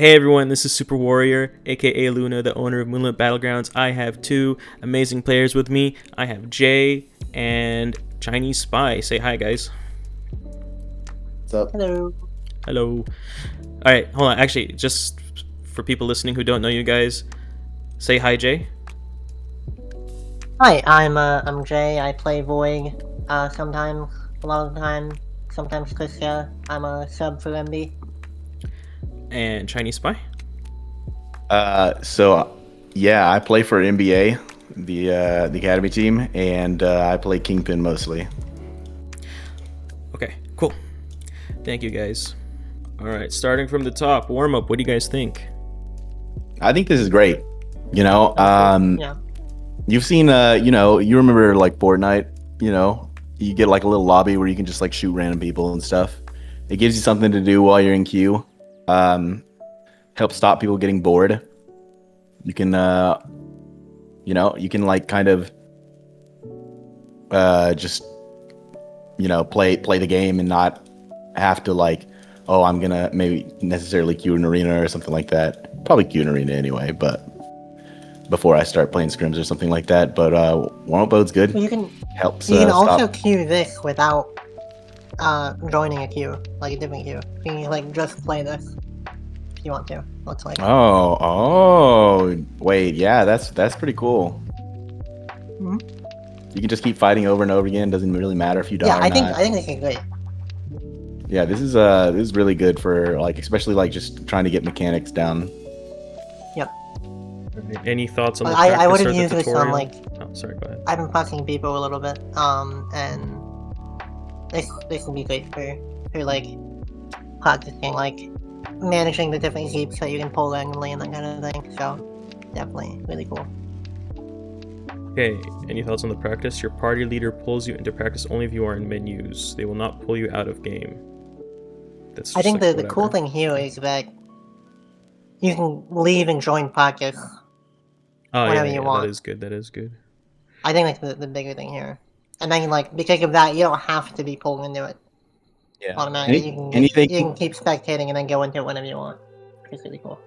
Hey everyone, this is Super Warrior, aka Luna, the owner of Moonlit Battlegrounds. I have two amazing players with me. I have Jay and Chinese Spy. Say hi, guys. What's up? Hello. Hello. Alright, hold on. Actually, just for people listening who don't know you guys, say hi, Jay. Hi, I'm Jay. I play Void. Sometimes, a lot of the time, sometimes Krista. I'm a sub for MB. And Chinese Spy. I play for NBA, the academy team, and I play Kingpin mostly. Okay, cool. Thank you, guys. Alright, starting from the top, warm up. What do you guys think? I think this is great. Yeah. You've seen, you remember like Fortnite. You get like a little lobby where you can just like shoot random people and stuff. It gives you something to do while you're in queue. Help stop people getting bored. You can you can like kind of just play the game and not have to like, oh, I'm gonna maybe necessarily queue an arena or something like that. Probably queue an arena anyway, but before I start playing scrims or something like that. But warm up mode's good. You can Helps also stop. queue this without joining a queue, like a different queue. You can like just play this if you want to. Looks like. Oh, wait, yeah, that's pretty cool. Mhm. You can just keep fighting over and over again. Doesn't really matter if you die Yeah, or I think not. this is great. Yeah, this is really good for like, especially like just trying to get mechanics down. Yep. Any thoughts on the I would practice or have the used this on tutorial? like. Oh, sorry, go ahead. I've been pressing people a little bit, and this would be great for like practicing, like managing the different heaps that you can pull randomly and that kind of thing. So definitely really cool. Okay, any thoughts on the practice? Your party leader pulls you into practice only if you are in menus. They will not pull you out of game. That's I think like, the cool whatever. thing here is that you can leave and join practice Oh whenever yeah, you yeah, want. that is good. That is good. I think that's the bigger thing here. And then like because of that, you don't have to be pulled into it Yeah. automatically. You can Anything keep spectating and then go into it whenever you want. It's really cool.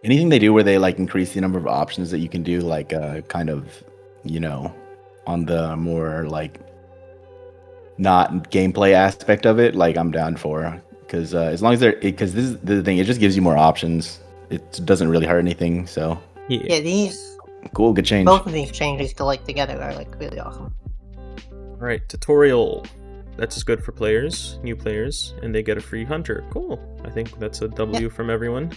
anything they do where they like increase the number of options that you can do, like kind of, on the more like not gameplay aspect of it, like I'm down for, because as long as because this is the thing, it just gives you more options. It doesn't really hurt anything, so Yeah, these cool, good change. both of these changes to like together are like really awesome. All right, tutorial. That's just good for players, new players, and they get a free hunter. Cool. I think that's a W from everyone.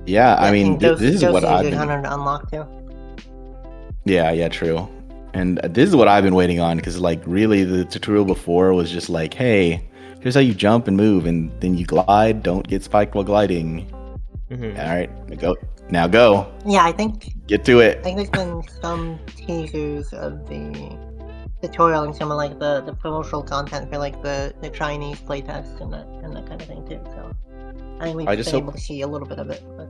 Yeah, I mean, and Ghost this is what I've been. Hunter to unlock too. Yeah, true. And this is what I've been waiting on, because like really the tutorial before was just like, hey, here's how you jump and move, and then you glide. Don't get spiked while gliding. Mm-hmm. All right, go now. Go. Yeah, I think Get to it. there's been some teasers of the tutorial and some of like the promotional content for like the Chinese playtest and that kind of thing too. So I think we've I just been hope- able to see a little bit of it. But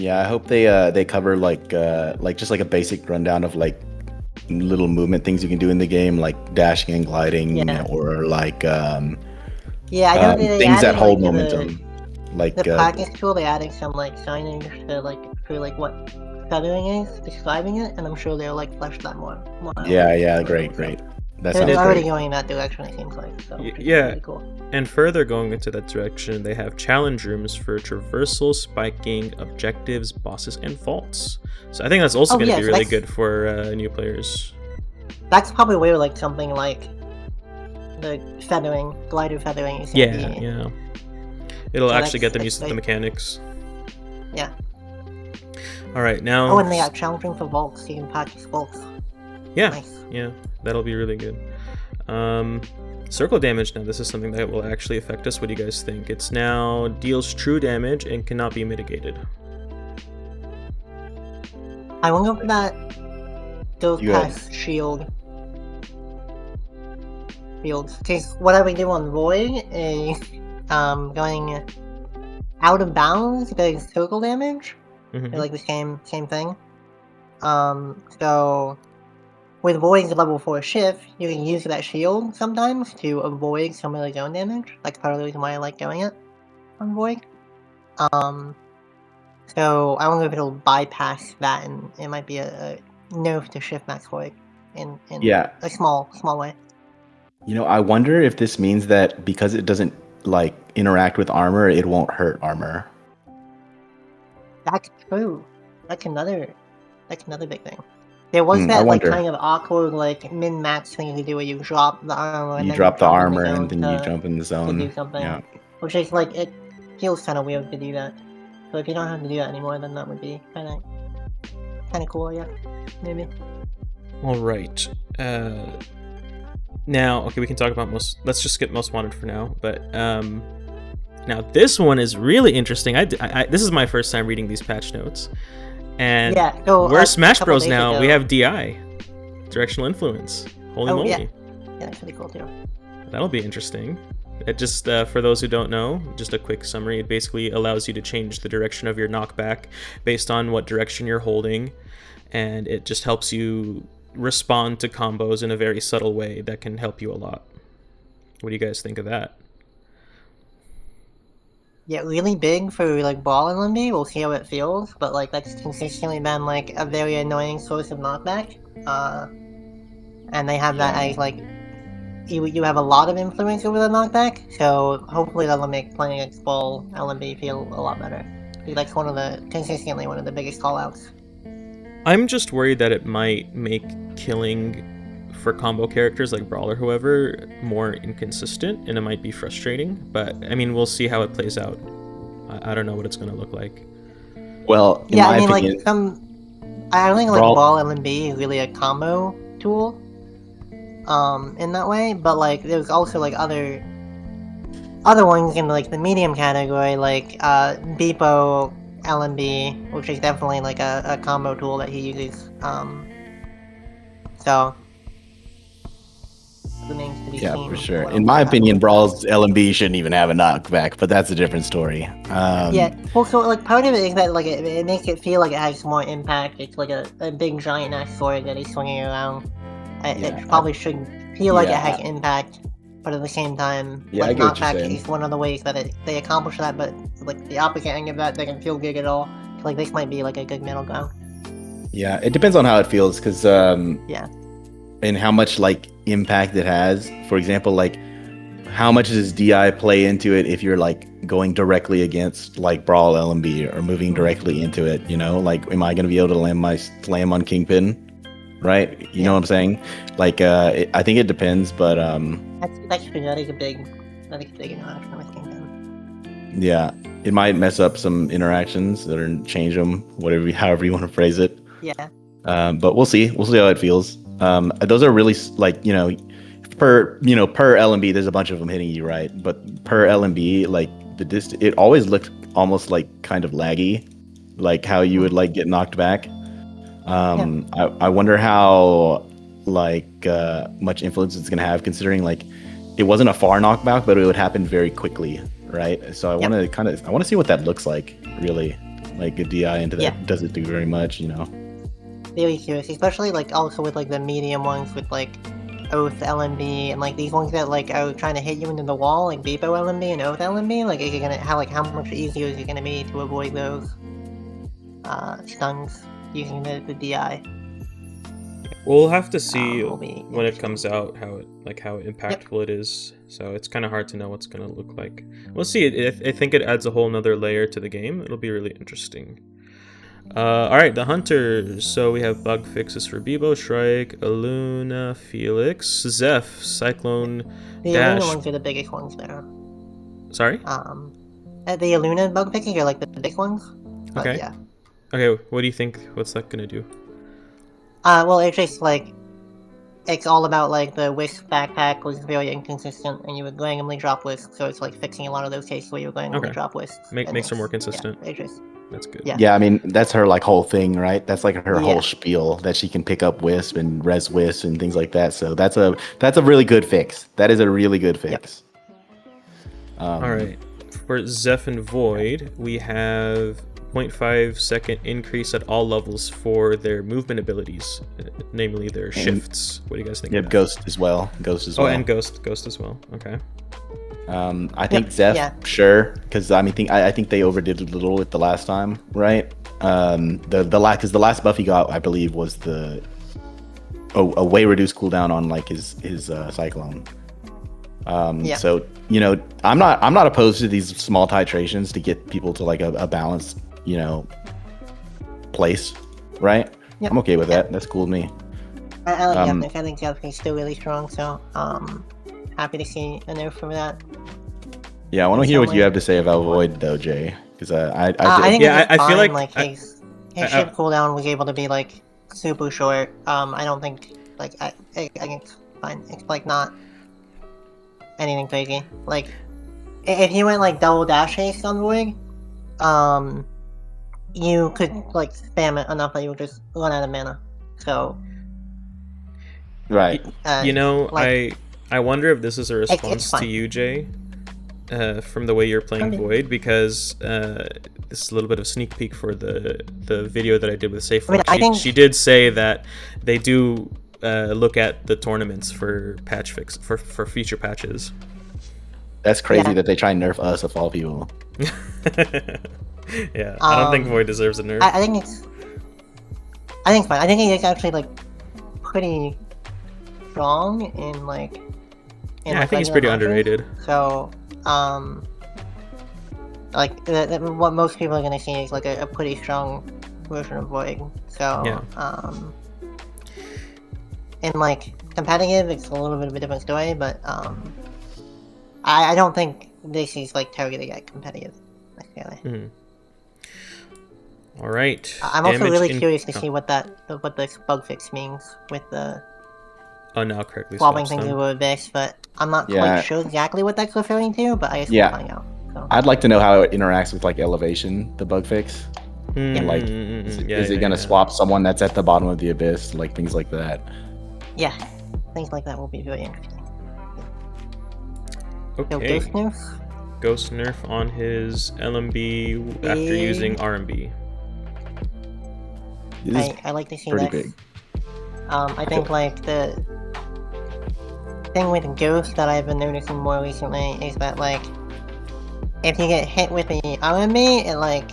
Yeah, I hope they cover like just like a basic rundown of like little movement things you can do in the game, like dashing and gliding, Yeah. or like yeah, I know they things that added, hold like, momentum. Like the practice tool, they added some like signage to like for like what feathering is, describing it, and I'm sure they'll like flesh that more out. yeah, great. That They're sounds already great. going in that direction, it seems like. So which is Yeah. really cool. And further going into that direction, they have challenge rooms for traversal, spiking, objectives, bosses, and faults. So I think that's also Oh, going to yeah, be so really that's- good for new players. That's probably where like something like the glider feathering is gonna Yeah, be. yeah. It'll So actually get them that's used to the great. mechanics. Yeah. All right, now. Oh, and they got challenge room for vaults. You can practice vaults. Yeah, Nice. yeah, that'll be really good. Circle damage. Now, this is something that will actually affect us. What do you guys think? It's now deals true damage and cannot be mitigated. I wonder if that goes You got- past shields. Because what I would do on Void is going out of bounds does circle damage. Mhm. They're like the same thing. So with Void's level 4 shift, you can use that shield sometimes to avoid some of the zone damage. That's part of the reason why I like doing it on Void. So I don't know if it'll bypass that, and it might be a nerf to shift max forward in Yeah. a small way. I wonder if this means that because it doesn't like interact with armor, it won't hurt armor. That's true. That's another big thing. There was I that like wonder. kind of awkward like min-max thing you could do where you drop the armor and You then drop the jump in armor zone and then you jump in the to zone. do something. Yeah. Which is like, it feels kind of weird to do that. So if you don't have to do that anymore, then that would be kind of cool, yeah, maybe. All right. Now, okay, we can talk about let's just skip most wanted for now. But now this one is really interesting. This is my first time reading these patch notes, and yeah, so, we're Smash couple Bros days now. ago- We have DI, directional influence. Holy Oh, moly! yeah. Yeah, that's pretty cool too. That'll be interesting. It just, for those who don't know, just a quick summary. It basically allows you to change the direction of your knockback based on what direction you're holding, and it just helps you respond to combos in a very subtle way that can help you a lot. What do you guys think of that? Yeah, really big for like ball and limby. We'll see how it feels, but like that's consistently been like a very annoying source of knockback. And they have that as like you have a lot of influence over the knockback, so hopefully that'll make playing against ball LMB feel a lot better. That's consistently one of the biggest callouts. I'm just worried that it might make killing for combo characters like Brawl or whoever more inconsistent, and it might be frustrating, but I mean, we'll see how it plays out. I don't know what it's going to look like. Well, in Yeah, my I mean, opinion, I don't think like Brawl- ball LMB is really a combo tool, in that way, but like there's also like other ones in like the medium category, like Beepo LMB, which is definitely like a combo tool that he uses. So remains to be yeah, seen. for sure. what In else my will happen. opinion, Brawl's LMB shouldn't even have a knockback, but that's a different story. Yeah, well, so like part of it is that like it makes it feel like it has more impact. It's like a big giant ass sword that he's swinging around. It probably should feel like it has impact, but at the same time, Yeah, I like get what you're knockback saying. is one of the ways that they accomplish that. But like the opposite end of that doesn't feel good at all. So, like this might be like a good middle ground. Yeah, it depends on how it feels, because Yeah. and how much like impact it has. For example, like how much does DI play into it if you're like going directly against like Brawl LMB or moving directly into it? Like, am I going to be able to land my slam on Kingpin? Right? You know what I'm saying? Like, I think it depends, but That's true. That is a big interaction with Kingpin. yeah, it might mess up some interactions or change them, however you want to phrase it. Yeah. But we'll see. We'll see how it feels. Those are really like, per LMB, there's a bunch of them hitting you, right? But per LMB, like it always looked almost like kind of laggy, like how you would like get knocked back. I wonder how like much influence it's gonna have, considering like it wasn't a far knockback, but it would happen very quickly, right? So I want to see what that looks like, really, like a DI into that doesn't do very much, Very curious, especially like also with like the medium ones with like Oath LMB and like these ones that like are trying to hit you into the wall, like Beepo LMB and Oath LMB. Like, is it gonna how much easier is it gonna be to avoid those stuns using the DI? We'll have to see will be when it comes out how impactful it is. So it's kind of hard to know what's going to look like. We'll see. I think it adds a whole nother layer to the game. It'll be really interesting. All right, the hunters. So we have bug fixes for Bebo, Shrike, Aluna, Felix, Zeph, Cyclone, The Dash. Aluna ones are the biggest ones there. Sorry? The Aluna bug fixes are like the big ones. But, Okay. Yeah. Okay, what do you think? What's that going to do? Well, it's just like it's all about like the Wisp backpack was very inconsistent, and you would randomly drop Wisp, so it's like fixing a lot of those cases where you would randomly drop Wisps. Makes her more consistent. Yeah, it just, That's good. Yeah, I mean, that's her like whole thing, right? That's like her whole Yeah. spiel, that she can pick up Wisp and res Wisp and things like that. So that's a really good fix. That is a really good fix. All right. For Zeph and Void, we have 0.5-second increase at all levels for their movement abilities, namely their shifts. What do you guys think? Yep, of that? Ghost as well. Ghost as Oh, well. and Ghost as well. Okay. I think Zeph, sure, because I think they overdid it a little with the last time, right? Because the last buff he got, I believe, was a way reduced cooldown on like his cyclone. So I'm not opposed to these small titrations to get people to like a balanced place, right? Yep. I'm okay with that. That's cool with me. I like Jeffnick. I think Jeffnick's still really strong, so happy to see a nerf for that. Yeah, I want to hear what you have to say about Void though, Jay, because I think I feel fine. like his shift cooldown was able to be like super short. I don't think like I think it's fine. It's like not anything crazy. Like if you went like double dash haste on Void, you could like spam it enough that you would just run out of mana. So right. I wonder if this is a response to you, Jay. From the way you're playing Void, because this is a little bit of sneak peek for the video that I did with Safe. She did say that they do look at the tournaments for patch fix for future patches. That's crazy that they try and nerf us of all people. Yeah, I don't think Void deserves a nerf. I think it's fine. I think it's actually like pretty strong in like. I think he's pretty underrated. So. Like what most people are gonna see is like a pretty strong version of Void. So in like competitive, it's a little bit of a different story, but I don't think this is like targeted at competitive necessarily. All right. I'm also really curious to see what this bug fix means with the. Oh, now correctly swapping things over Abyss, but I'm not quite sure exactly what that's referring to, but I guess we'll find out. So. I'd like to know how it interacts with like elevation, the bug fix. And like, is it gonna swap someone that's at the bottom of the abyss, like things like that? Yeah, things like that will be very interesting. Okay. So Ghost nerf? Ghost nerf on his LMB after using RMB. I like to see that. Pretty big. I think like the thing with Ghost that I've been noticing more recently is that like if you get hit with the RMB, it like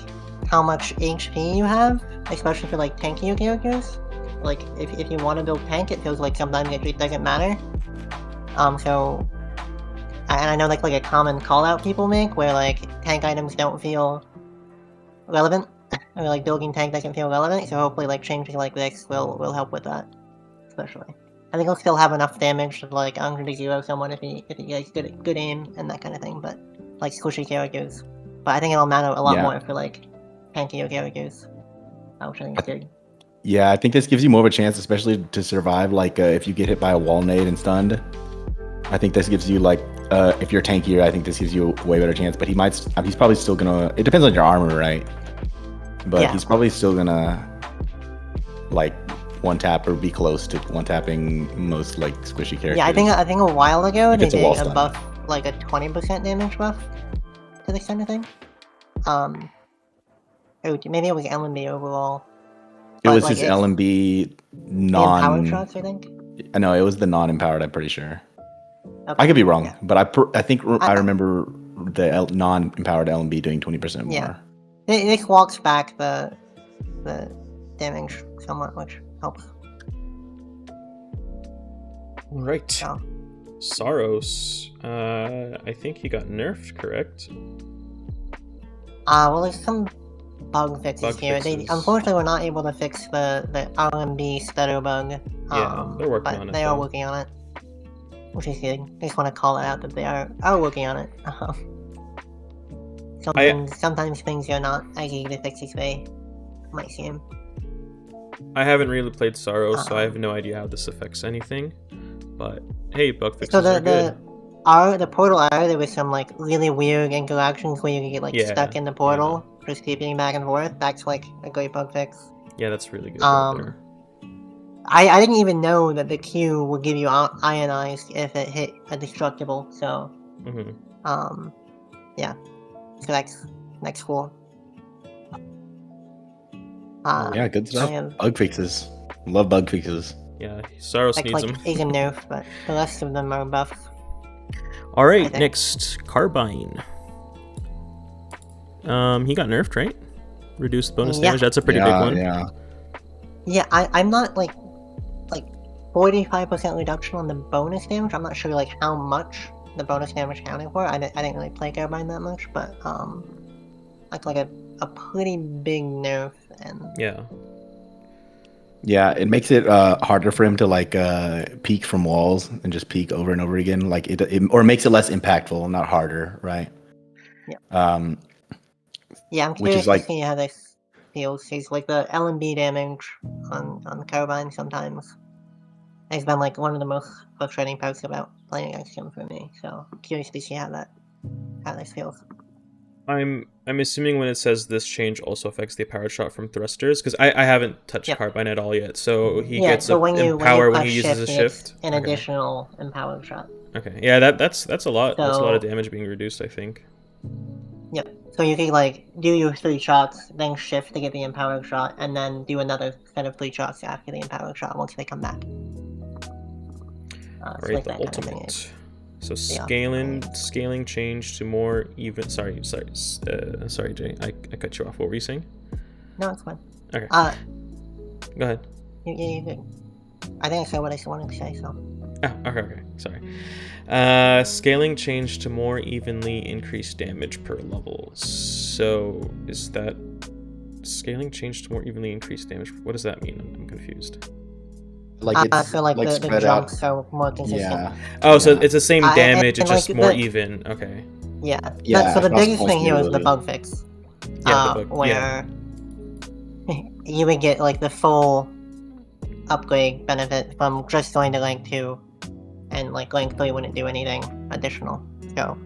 how much HP you have, especially for like tankier characters. Like if you want to build tank, it feels like sometimes it doesn't matter. So and I know like a common call out people make where like tank items don't feel relevant. Or like building tank doesn't feel relevant, so hopefully like changing like this will help with that. Especially. I think he'll still have enough damage to like 100-0 someone if he gets good aim and that kind of thing, but like squishy characters. But I think it'll matter a lot more for like tankier characters. Which I think is good. Yeah, I think this gives you more of a chance, especially to survive. Like if you get hit by a wall nade and stunned, I think this gives you like if you're tankier, I think this gives you a way better chance. But he's probably still gonna. It depends on your armor, right? But he's probably still gonna like one tap or be close to one tapping most like squishy characters. Yeah, I think a while ago they did a buff, like a 20% damage buff to this kind of thing. Maybe it was LMB overall. It was his LMB empowered shots, I think. No, it was the non-empowered. I'm pretty sure. Okay. I could be wrong, but I think I remember the non-empowered LMB doing 20% more. Yeah. It walks back the damage somewhat, which helps. All right. So. Saros, I think he got nerfed, correct? Well, there's some bug fixes here. They unfortunately were not able to fix the RMB stutter bug. Yeah, they're working on it. They are working on it, which is good. I just want to call it out that they are working on it. Sometimes things are not as easy to fix as they might seem. I haven't really played Saros, so I have no idea how this affects anything. But hey, bug fixes are good. The portal hour, there was some like really weird interactions where you could get like stuck in the portal, just keep getting back and forth. That's like a great bug fix. Yeah, that's really good. Right there. I didn't even know that the Q would give you ionized if it hit a destructible. So yeah, so that's cool. Yeah, good stuff. I have, Bug fixes. Love bug fixes. Yeah, Saros needs like them. is a nerf, but the rest of them are buffs. All right, think. next Carbine. He got nerfed, right? Reduced bonus Yeah. damage. That's a pretty big one. Yeah. Yeah, I'm not like 45% reduction on the bonus damage. I'm not sure like how much the bonus damage counted for. I didn't really play Carbine that much, but like a pretty big nerf and Yeah. Yeah, it makes it harder for him to like peek from walls and just peek over and over again. Like or makes it less impactful, not harder, right? Yeah. Yeah, I'm which curious is like to see how this feels. He's like the LMB damage on the Carbine sometimes has been like one of the most frustrating parts about playing against him for me. So I'm curious to see how this feels. I'm assuming when it says this change also affects the power shot from thrusters, because I haven't touched Yep. Carbine at all yet. So he Yeah, gets so a when you empower when press he uses a he shift. gets an additional empowered shot. Okay, yeah, that's a lot. That's a lot of So- damage being reduced, I think. Yep. So you can like do your 3 shots, then shift to get the empowered shot, and then do another set of 3 shots after the empowered shot once they come back. All So right, like the that kind of thing. ultimate. So Yeah. scaling change to more even. Sorry, Jay. I cut you off. What were you saying? No, it's fine. Okay. Go ahead. You good. I think I said what I wanted to say, so. Oh, okay. Sorry. Scaling change to more evenly increased damage per level. So is that scaling change to more evenly increased damage? What does that mean? I'm confused. like it's So like the spread jumps out. are more consistent. Yeah. Oh, so Yeah. it's the same And damage, it's like just more the- even. Okay. Yeah. Yeah, So the it's not biggest thing supposed to here be is the really- bug fix. Yeah, the bug. Where you would get like the full upgrade benefit from just going to rank 2, and like rank 3 wouldn't do anything additional. So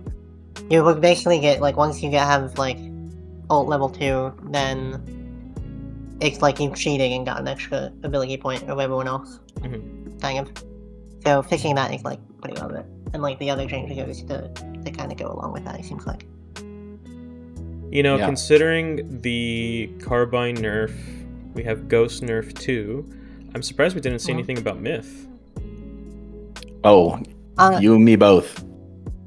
you would basically get like once you have like ult level 2, then it's like you cheated and got an extra ability point over everyone else. Kind of. So fixing that is like pretty relevant. And like the other changes are just to kind of go along with that, it seems like. You know, Yeah. considering the Carbine nerf, we have Ghost nerf too. I'm surprised we didn't see anything about Myth. Oh, you and me both.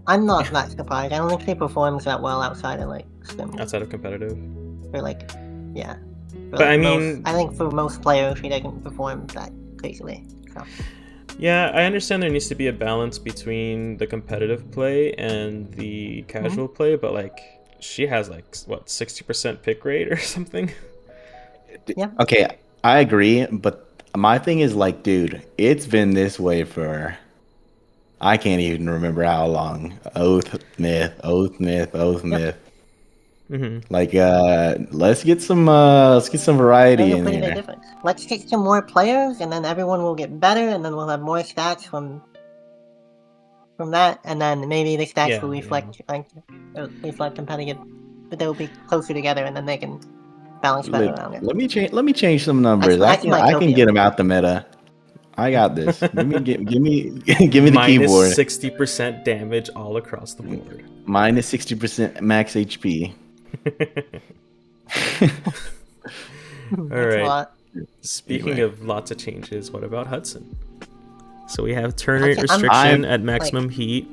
I'm not that surprised. I don't think he performs that well outside of like scrims. Outside of competitive. Or like, yeah. But I mean- I think for most players, he doesn't perform that crazily. So. Yeah, I understand there needs to be a balance between the competitive play and the casual play, but like she has like what 60% pick rate or something. Yeah. Okay, I agree, but my thing is like, dude, it's been this way for I can't even remember how long. Oath myth. Like, let's get some variety There's a in pretty big here. difference. Let's get some more players, and then everyone will get better, and then we'll have more stats from that, and then maybe the stats Yeah, will reflect competitive, but they'll be closer together, and then they can balance better around it. Let me change some numbers. That's my I can utopia. get them out the meta. I got this. give me the keyboard. Minus 60% damage all across the board. Minus 60% max HP. All That's a right. lot. Speaking Anyway. of lots of changes, what about Hudson? So we have turn Okay, rate restriction I'm- at maximum heat,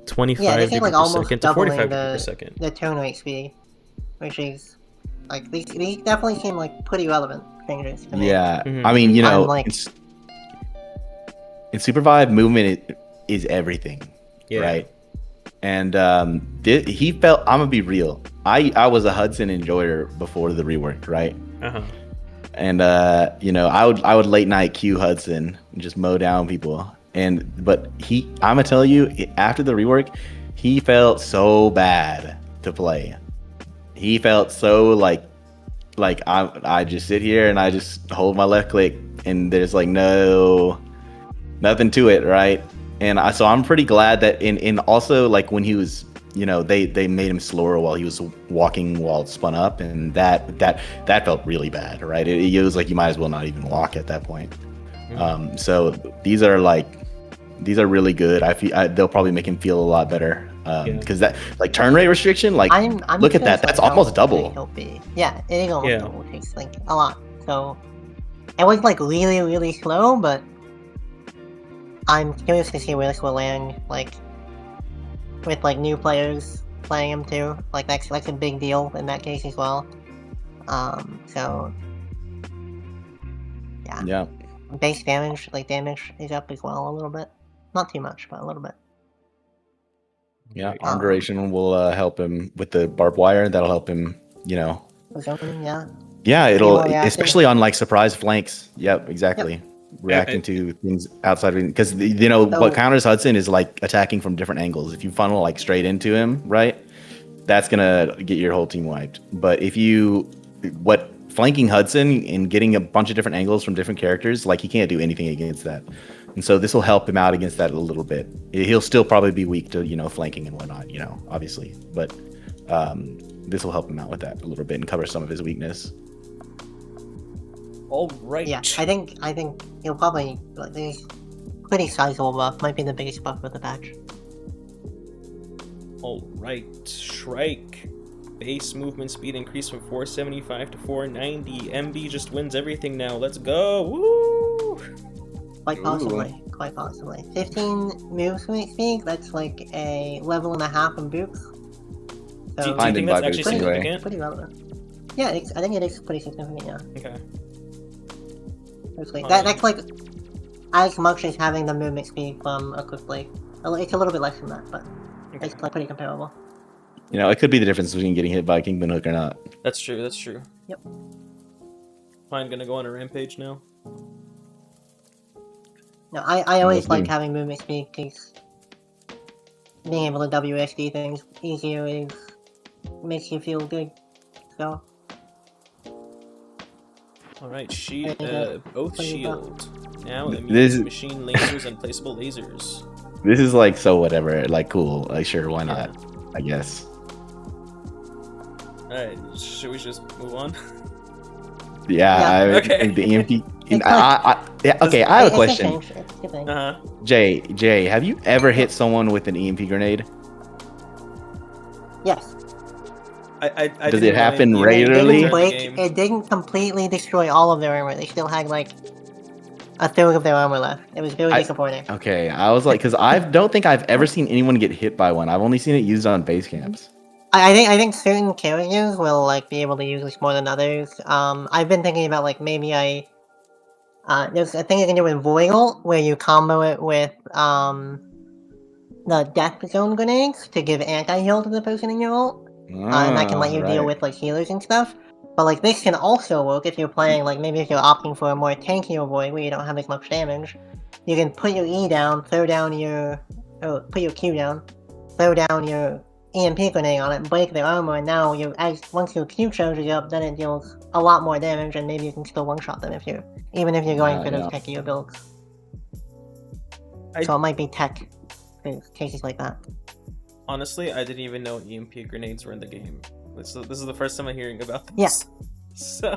25 Yeah, they degrees say like per almost second to doubling 45 degrees per second. the turn rate speed, which is like these definitely seem like pretty relevant changes to me. Yeah, Mhm. I mean, you know, I'm like- in Supervive, movement is everything, Yeah. right? And he felt. I'm gonna be real. I was a Hudson enjoyer before the rework, right? Uh-huh. And you know, I would late night queue Hudson and just mow down people. But I'm gonna tell you, after the rework, he felt so bad to play. He felt so like I just sit here and I just hold my left click and there's like nothing to it, right? And so I'm pretty glad that in also like when he was, you know, they made him slower while he was walking while it spun up, and that felt really bad, right? It was like you might as well not even walk at that point. So these are really good. They'll probably make him feel a lot better. Because that like turn rate restriction, like I'm look at curious that. That's how almost big double. He'll be. Yeah, it is almost Yeah. double. It takes like a lot. So it was like really, really slow, but I'm curious to see where this will land. Like with like new players playing him too. Like that's a big deal in that case as well. So yeah. Yeah. Base damage, damage is up as well a little bit. Not too much, but a little bit. Yeah, Right. arm duration will help him with the barbed wire. That'll help him, Yeah. Yeah, it'll more reactive. especially on like surprise flanks. Yep, exactly. Reacting to things outside of because what counters Hudson is like attacking from different angles. If you funnel like straight into him, right, that's gonna get your whole team wiped. But if you flanking Hudson and getting a bunch of different angles from different characters, like he can't do anything against that. And so this will help him out against that a little bit. He'll still probably be weak to, flanking and whatnot, obviously. But this will help him out with that a little bit and cover some of his weakness. All right. Yeah, I think he'll probably there's pretty sizable buff. Might be the biggest buff of the patch. All right. Shrike. Base movement speed increased from 475 to 490. MB just wins everything now. Let's go. Woo! Quite possibly. 15 movement speed, that's like a level and a half in boots. Do So you think that's actually pretty significant? pretty relevant. Yeah, I think it is pretty significant, yeah. Okay. That's like as much as having the movement speed from a quick blade. It's a little bit less than that, but it's like pretty comparable. It could be the difference between getting hit by a Kingpin hook or not. That's true. Yep. Fine, gonna go on a rampage now. No, I always like having movement speed because being able to WSD things easier makes you feel good. So. Alright, both shield. Now immune This- to machine lasers and placeable lasers. This is like so whatever, like cool, like sure, why not? I guess. Alright, should we just move on? Yeah, Okay. The EMP. Okay, I have a question. Uh-huh. Jay, have you ever hit someone with an EMP grenade? Yes. I Does didn't it happen really- regularly? It didn't completely destroy all of their armor. They still had like a third of their armor left. It was very disappointing. Okay, I was like, because I don't think I've ever seen anyone get hit by one. I've only seen it used on base camps. I think certain characters will like be able to use this more than others. I've been thinking about like maybe there's a thing you can do with Voidal where you combo it with the Death Zone grenades to give anti-heal to the person in your ult. And that can let you deal with like healers and stuff. But like this can also work if you're playing like maybe if you're opting for a more tankier void where you don't have as much damage. You can put your E down, put your Q down, throw down your EMP grenade on it, break their armor, and now once your Q charges up, then it deals a lot more damage, and maybe you can still one-shot them even if you're going for those techier builds. So it might be tech for cases like that. Honestly, I didn't even know EMP grenades were in the game. This is the first time I'm hearing about this.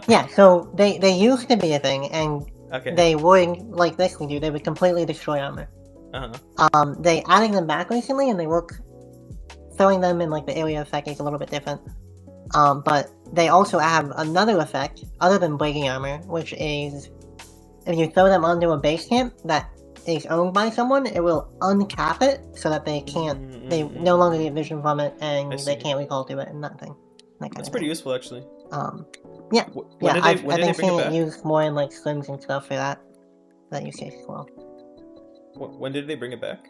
Yeah. So they used to be a thing, and Okay. they would, like this would do, they would completely destroy armor. Uh-huh. They added them back recently, and they work. Throwing them in like the area effect is a little bit different. But they also have another effect other than breaking armor, which is if you throw them onto a base camp that is owned by someone, it will uncap it so that they no longer get vision from it and they can't recall to it and nothing. That's pretty useful, actually. Yeah. When did I've they been bring seeing it it back? used more in like slims and stuff for that use case as well. When did they bring it back?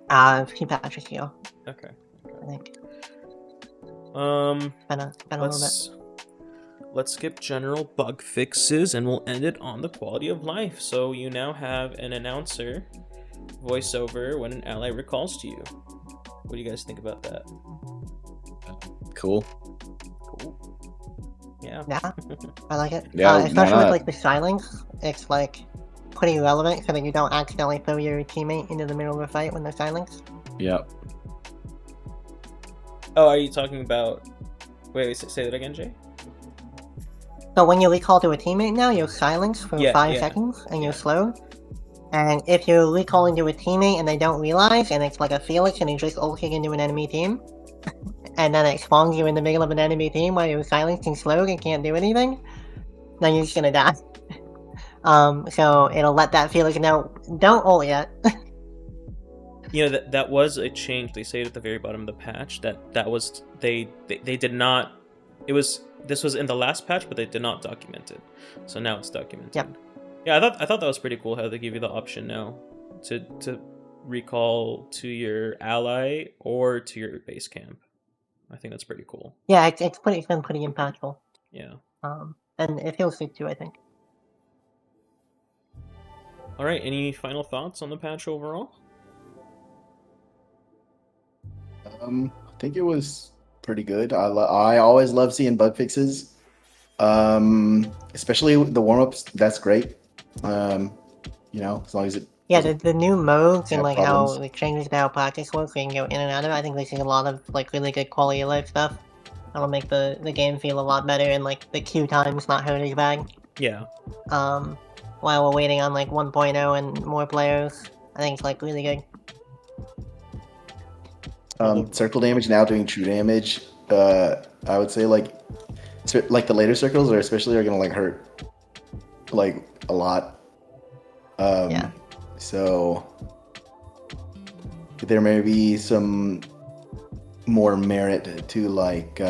A few patches ago, Okay. I think. Been a little bit. Let's skip general bug fixes and we'll end it on the quality of life. So you now have an announcer voiceover when an ally recalls to you. What do you guys think about that? Cool. Yeah. Yeah, I like it. Yeah, why especially with not? like the silence, it's like pretty relevant so that you don't accidentally throw your teammate into the middle of a fight when they're silenced. Yep. Oh, are you talking about... Wait, say that again, Jay? So when you recall to a teammate now, you're silenced for Yeah, 5 yeah. seconds and you're slowed. And if you're recalling to a teammate and they don't realize, and it's like a Felix and he's just ulting into an enemy team, and then it spawns you in the middle of an enemy team while you're silenced and slowed and can't do anything, then you're just gonna die. So it'll let that Felix know, don't ult yet. You know, that was a change. They say it at the very bottom of the patch that was they did not. This was in the last patch, but they did not document it. So now it's documented. Yep. Yeah, I thought that was pretty cool how they give you the option now to recall to your ally or to your base camp. I think that's pretty cool. Yeah, it's been pretty impactful. Yeah. And it feels good too, I think. All right. Any final thoughts on the patch overall? I think it was pretty good. I always love seeing bug fixes, especially the warm-ups. That's great. You know, as long as it. Yeah, the new modes and have like problems. how it changes how practice works, so you can go in and out of it. I think they see a lot of like really good quality of life stuff. That'll make the game feel a lot better, and like the queue time's not hurt as bad. Yeah. While we're waiting on like 1.0 and more players, I think it's like really good. Circle damage now doing true damage. I would say like the later circles are gonna like hurt like a lot. Yeah. So there may be some more merit to like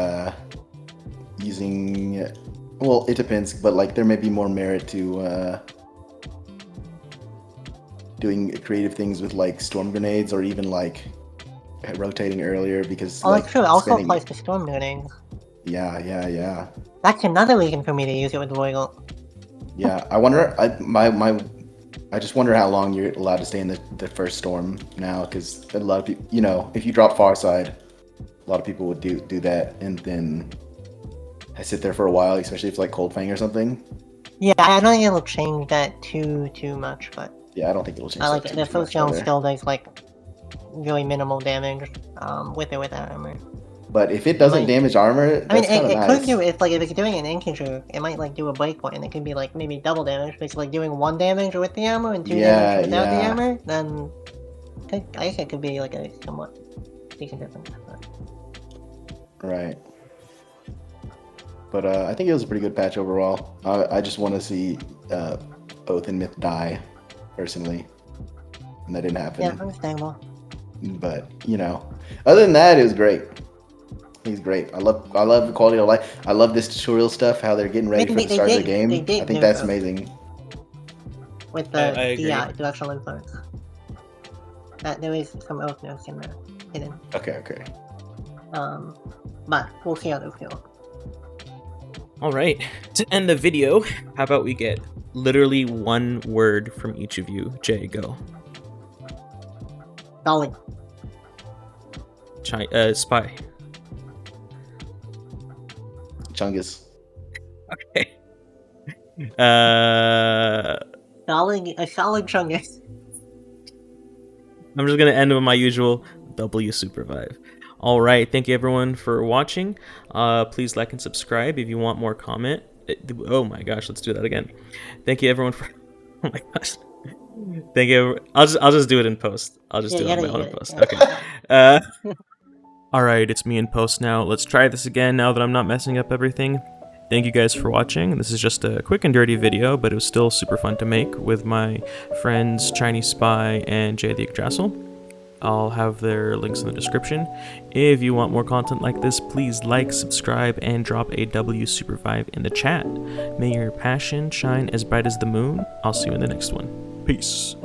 using. Well, it depends, but like there may be more merit to doing creative things with like storm grenades or even like rotating earlier because. Oh, like, that's true. It also spending- applies to storm grenades. Yeah. That's another reason for me to use it with Royal. Yeah, I wonder. I just wonder how long you're allowed to stay in the first storm now, because a lot of people, you know, if you drop far side, a lot of people would do that and then I sit there for a while, especially if it's like Cold Fang or something. Yeah, I don't think it'll change that too much, but Yeah, I don't think it'll change. I like that it. The too first much zone either. still does like really minimal damage with or without armor. But if it doesn't Like- damage armor, that's I mean, kind of it nice. could do if it's doing an integer, it might like do a breakpoint, and it could be like maybe double damage. But it's like doing 1 damage with the armor and 2 Yeah, damage without the yeah. armor, then I guess it could be like a somewhat decent difference. But... Right. But I think it was a pretty good patch overall. I just want to see Oath and Myth die, personally, and that didn't happen. Yeah, understandable. But you know, other than that, it was great. He's great. I love the quality of life. I love this tutorial stuff. How they're getting ready for the start of the game. they did I think do that's so. Amazing. With I the agree. DI, directional influence. That there is some oath notes in there hidden. Okay. But we'll see how those go. All right. To end the video, how about we get literally one word from each of you? Jay, go. Solid. Spy. Chungus. Okay. A solid chungus. I'm just gonna end with my usual W Supervive. All right, thank you everyone for watching. Please like and subscribe if you want more comment. Oh my gosh, let's do that again. Thank you everyone for. Oh my gosh. Thank you. I'll just do it in post. I'll just do it on my own post. Okay. All right, it's me in post now. Let's try this again now that I'm not messing up everything. Thank you guys for watching. This is just a quick and dirty video, but it was still super fun to make with my friends Chinese Spy and Jay the Yggdrasil. I'll have their links in the description. If you want more content like this, please like, subscribe, and drop a W Supervive in the chat. May your passion shine as bright as the moon. I'll see you in the next one. Peace.